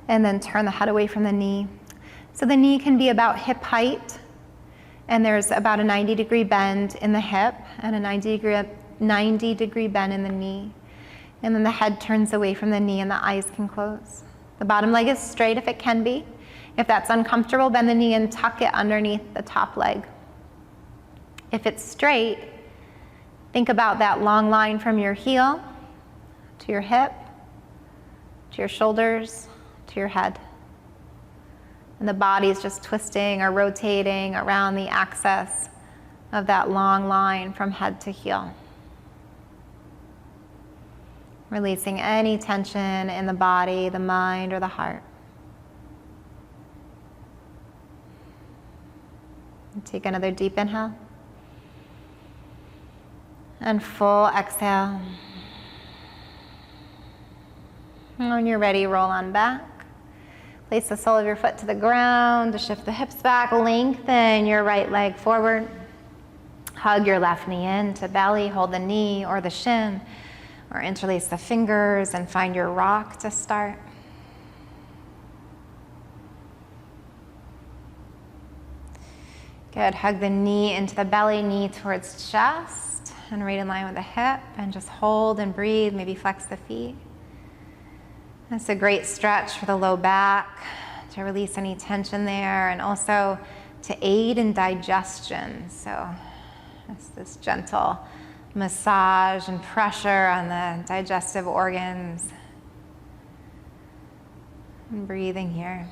and then turn the head away from the knee. So the knee can be about hip height, and there's about a 90-degree bend in the hip and a 90-degree bend in the knee. And then the head turns away from the knee and the eyes can close. The bottom leg is straight if it can be. If that's uncomfortable, bend the knee and tuck it underneath the top leg. If it's straight, think about that long line from your heel to your hip, to your shoulders, to your head. And the body is just twisting or rotating around the axis of that long line from head to heel. Releasing any tension in the body, the mind, or the heart. And take another deep inhale. And full exhale. And when you're ready, roll on back. Place the sole of your foot to the ground to shift the hips back. Lengthen your right leg forward. Hug your left knee into belly. Hold the knee or the shin. Or interlace the fingers and find your rock to start. Good, hug the knee into the belly, knee towards chest, and right in line with the hip, and just hold and breathe, maybe flex the feet. That's a great stretch for the low back, to release any tension there, and also to aid in digestion. So it's this gentle massage and pressure on the digestive organs. And breathing here.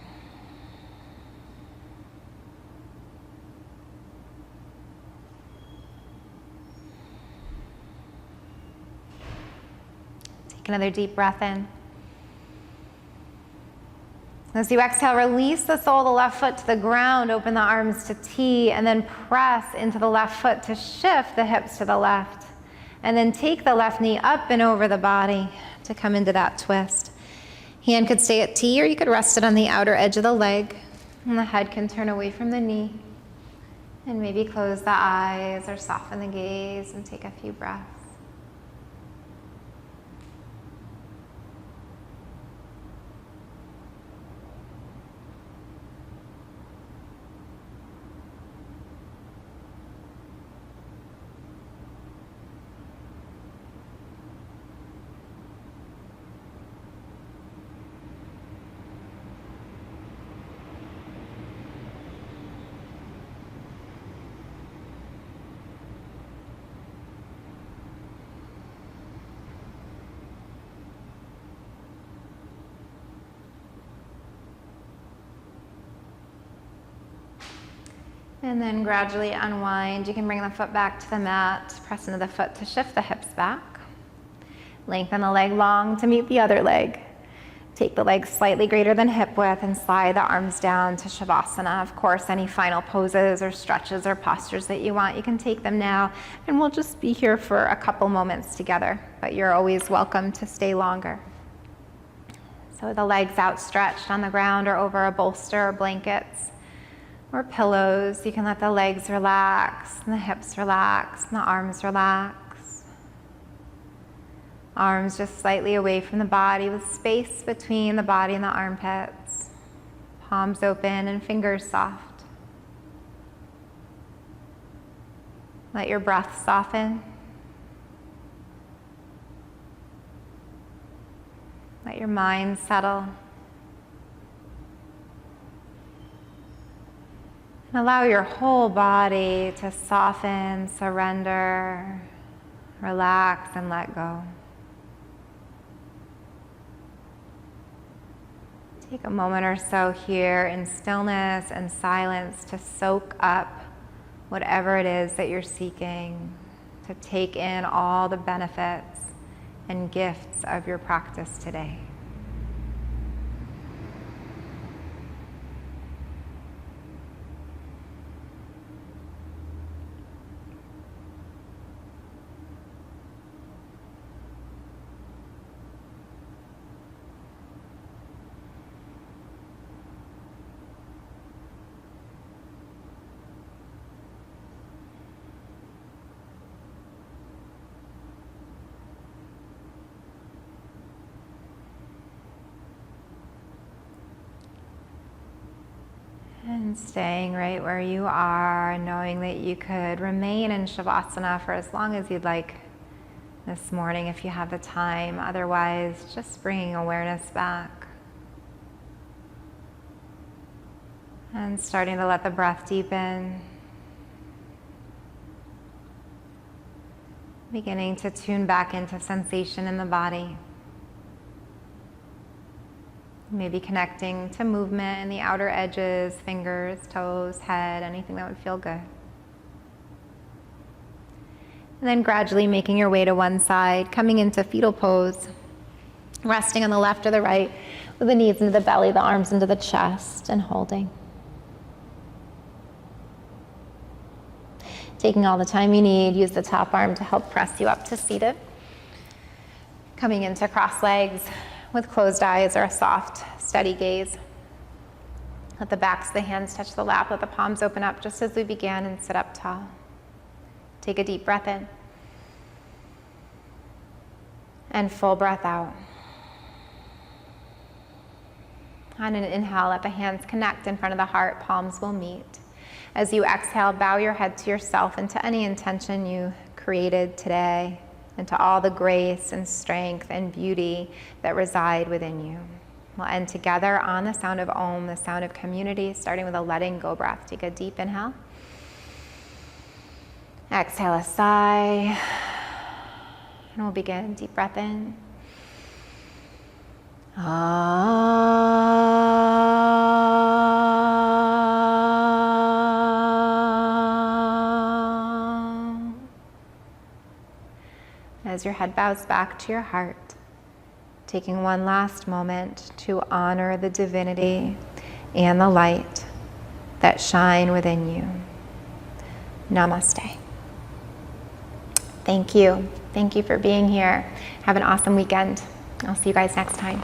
Take another deep breath in. As you exhale, release the sole of the left foot to the ground, open the arms to T, and then press into the left foot to shift the hips to the left. And then take the left knee up and over the body to come into that twist. Hand could stay at T, or you could rest it on the outer edge of the leg. And the head can turn away from the knee. And maybe close the eyes or soften the gaze and take a few breaths. And then gradually unwind. You can bring the foot back to the mat, press into the foot to shift the hips back. Lengthen the leg long to meet the other leg. Take the leg slightly greater than hip width and slide the arms down to Shavasana. Of course, any final poses or stretches or postures that you want, you can take them now. And we'll just be here for a couple moments together, but you're always welcome to stay longer. So the legs outstretched on the ground or over a bolster or blankets or pillows. You can let the legs relax and the hips relax and the arms relax. Arms just slightly away from the body with space between the body and the armpits. Palms open and fingers soft. Let your breath soften. Let your mind settle. Allow your whole body to soften, surrender, relax, and let go. Take a moment or so here in stillness and silence to soak up whatever it is that you're seeking, to take in all the benefits and gifts of your practice today. And staying right where you are, knowing that you could remain in Shavasana for as long as you'd like this morning if you have the time. Otherwise, just bringing awareness back. And starting to let the breath deepen. Beginning to tune back into sensation in the body. Maybe connecting to movement in the outer edges, fingers, toes, head, anything that would feel good. And then gradually making your way to one side, coming into fetal pose, resting on the left or the right, with the knees into the belly, the arms into the chest, and holding. Taking all the time you need, use the top arm to help press you up to seated. Coming into cross legs with closed eyes or a soft, steady gaze. Let the backs of the hands touch the lap, let the palms open up just as we began, and sit up tall. Take a deep breath in. And full breath out. On an inhale, let the hands connect in front of the heart, palms will meet. As you exhale, bow your head to yourself and to any intention you created today, and to all the grace and strength and beauty that reside within you. We'll end together on the sound of Om, the sound of community, starting with a letting go breath. Take a deep inhale. Exhale a sigh. And we'll begin. Deep breath in. As your head bows back to your heart, taking one last moment to honor the divinity and the light that shine within you. Namaste. Thank you. Thank you for being here. Have an awesome weekend. I'll see you guys next time.